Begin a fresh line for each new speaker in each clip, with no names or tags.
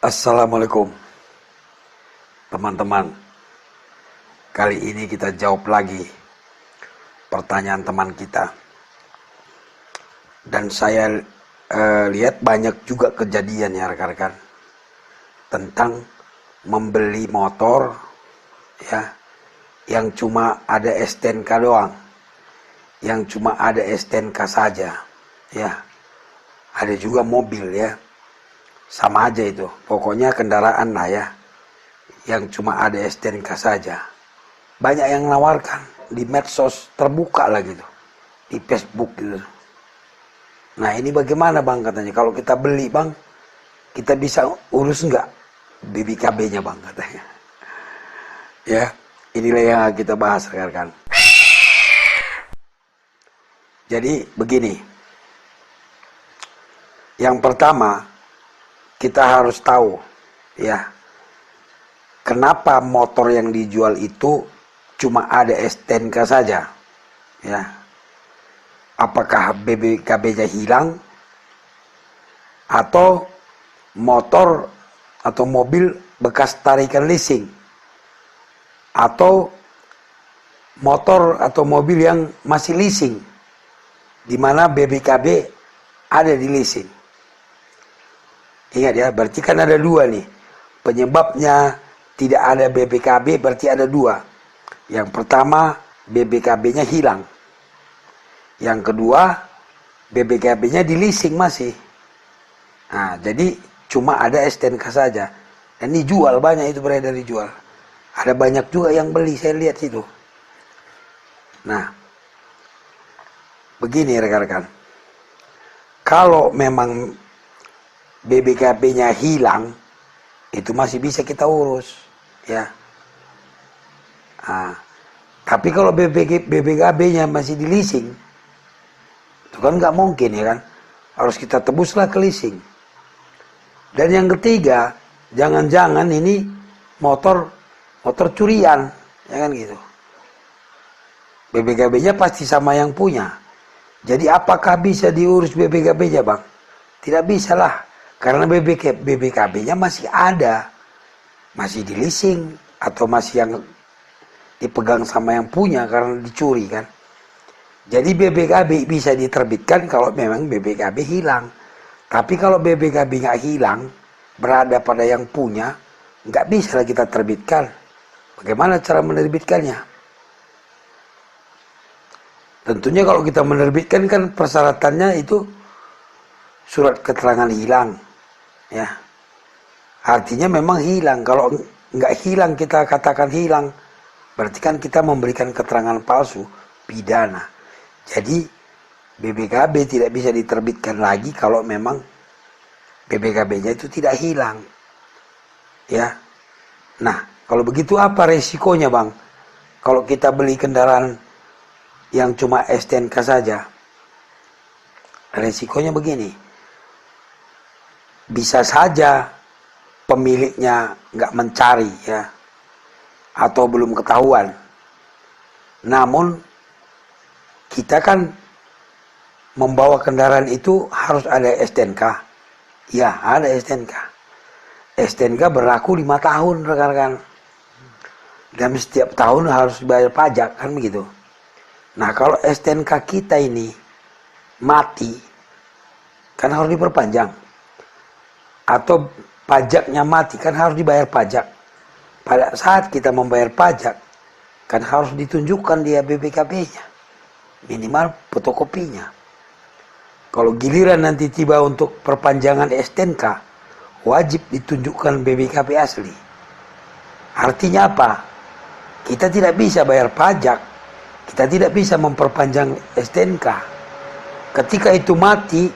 Assalamualaikum teman-teman. Kali ini kita jawab lagi pertanyaan teman kita. Dan saya lihat banyak juga kejadian ya rekan-rekan tentang membeli motor ya yang cuma ada STNK doang, yang cuma ada STNK saja ya. Ada juga mobil ya, sama aja itu, pokoknya kendaraan lah ya, yang cuma ada STNK saja. Banyak yang menawarkan di medsos, terbuka lah gitu, di Facebook gitu. Nah ini bagaimana bang katanya, kalau kita beli bang, kita bisa urus nggak BBKB-nya bang katanya. Ya, inilah yang kita bahas rekan-rekan. Jadi begini, yang pertama kita harus tahu ya, kenapa motor yang dijual itu cuma ada STNK saja ya. Apakah BBKB-nya hilang, atau motor atau mobil bekas tarikan leasing, atau motor atau mobil yang masih leasing di mana BBKB ada di leasing. Ingat ya, berarti kan ada dua nih penyebabnya tidak ada BBKB, berarti ada dua. Yang pertama, BBKB-nya hilang. Yang kedua, BBKB-nya di leasing masih. Nah, jadi cuma ada STNK saja. Dan dijual, banyak itu beredar dijual. Ada banyak juga yang beli, saya lihat itu. Nah, begini rekan-rekan. Kalau memang BBKB-nya hilang, itu masih bisa kita urus ya. Nah, tapi kalau BBKB-nya masih di leasing, itu kan nggak mungkin ya kan, harus kita tebuslah ke leasing. Dan yang ketiga, jangan-jangan ini motor curian, ya kan gitu. BBKB-nya pasti sama yang punya. Jadi apakah bisa diurus BBKB-nya bang? Tidak bisa lah, karena BBKB-nya masih ada, masih di leasing, atau masih yang dipegang sama yang punya karena dicuri kan. Jadi BBKB bisa diterbitkan kalau memang BBKB hilang. Tapi kalau BBKB nggak hilang, berada pada yang punya, nggak bisa kita terbitkan. Bagaimana cara menerbitkannya? Tentunya kalau kita menerbitkan kan persyaratannya itu surat keterangan hilang, ya. Artinya memang hilang. Kalau nggak hilang, kita katakan hilang, berarti kan kita memberikan keterangan palsu, pidana. Jadi BBKB tidak bisa diterbitkan lagi kalau memang BBKB-nya itu tidak hilang. Ya. Nah, kalau begitu apa resikonya, bang? Kalau kita beli kendaraan yang cuma STNK saja. Resikonya begini. Bisa saja pemiliknya nggak mencari ya, atau belum ketahuan. Namun kita kan membawa kendaraan itu harus ada STNK. Ya, ada STNK. STNK berlaku 5 tahun, rekan-rekan. Dan setiap tahun harus bayar pajak, kan begitu. Nah, kalau STNK kita ini mati, kan harus diperpanjang. Atau pajaknya mati, kan harus dibayar pajak. Pada saat kita membayar pajak, kan harus ditunjukkan dia BBKB-nya. Minimal fotokopinya. Kalau giliran nanti tiba untuk perpanjangan STNK, wajib ditunjukkan BBKB asli. Artinya apa? Kita tidak bisa bayar pajak, kita tidak bisa memperpanjang STNK. Ketika itu mati,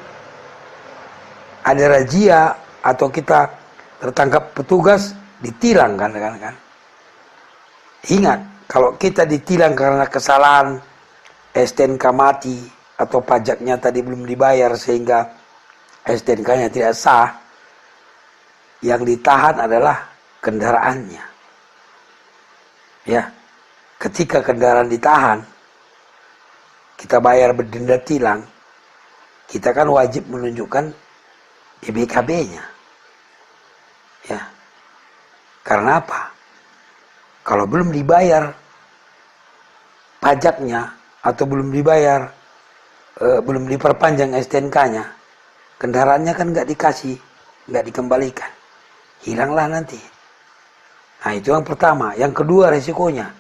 ada razia atau kita tertangkap petugas, ditilang kan. Ingat, kalau kita ditilang karena kesalahan STNK mati atau pajaknya tadi belum dibayar sehingga STNK-nya tidak sah, yang ditahan adalah kendaraannya. Ya, ketika kendaraan ditahan, kita bayar berdenda tilang, kita kan wajib menunjukkan BBKB-nya. Karena apa? Kalau belum dibayar pajaknya atau belum dibayar, belum diperpanjang STNK-nya, kendaraannya kan nggak dikasih, nggak dikembalikan, hilanglah nanti. Nah itu yang pertama. Yang kedua resikonya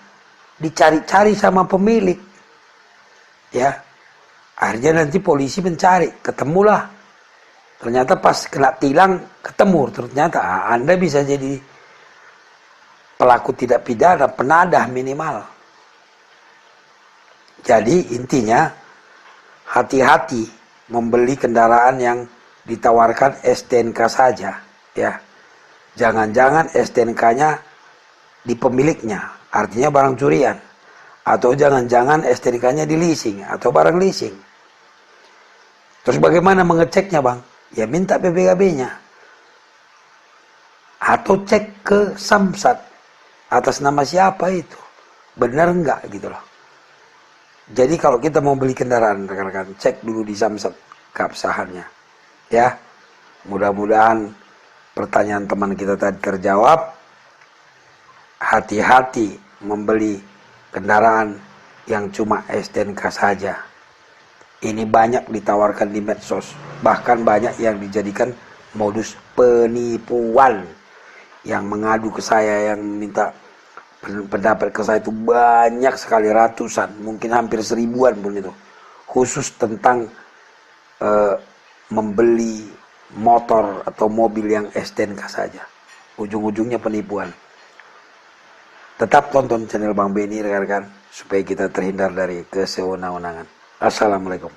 dicari-cari sama pemilik, ya. Akhirnya nanti polisi mencari, ketemulah. Ternyata pas kena tilang ketemu, ternyata Anda bisa jadi pelaku tidak pidana, penadah minimal. Jadi intinya hati-hati membeli kendaraan yang ditawarkan STNK saja, ya. Jangan-jangan STNK-nya di pemiliknya, artinya barang curian. Atau jangan-jangan STNK-nya di leasing atau barang leasing. Terus bagaimana mengeceknya, Bang? Ya minta PPKB-nya. Atau cek ke Samsat. Atas nama siapa itu? Benar enggak gitu loh. Jadi kalau kita mau beli kendaraan, rekan-rekan, cek dulu di Samsat keabsahannya. Ya. Mudah-mudahan pertanyaan teman kita tadi terjawab. Hati-hati membeli kendaraan yang cuma STNK saja. Ini banyak ditawarkan di medsos. Bahkan banyak yang dijadikan modus penipuan. Yang mengadu ke saya, yang minta pendapat ke saya itu banyak sekali, ratusan, mungkin hampir 1000-an pun itu. Khusus tentang membeli motor atau mobil yang STNK saja. Ujung-ujungnya penipuan. Tetap tonton channel Bang Benny rekan-rekan, supaya kita terhindar dari kesewenang-wenangan. Assalamualaikum.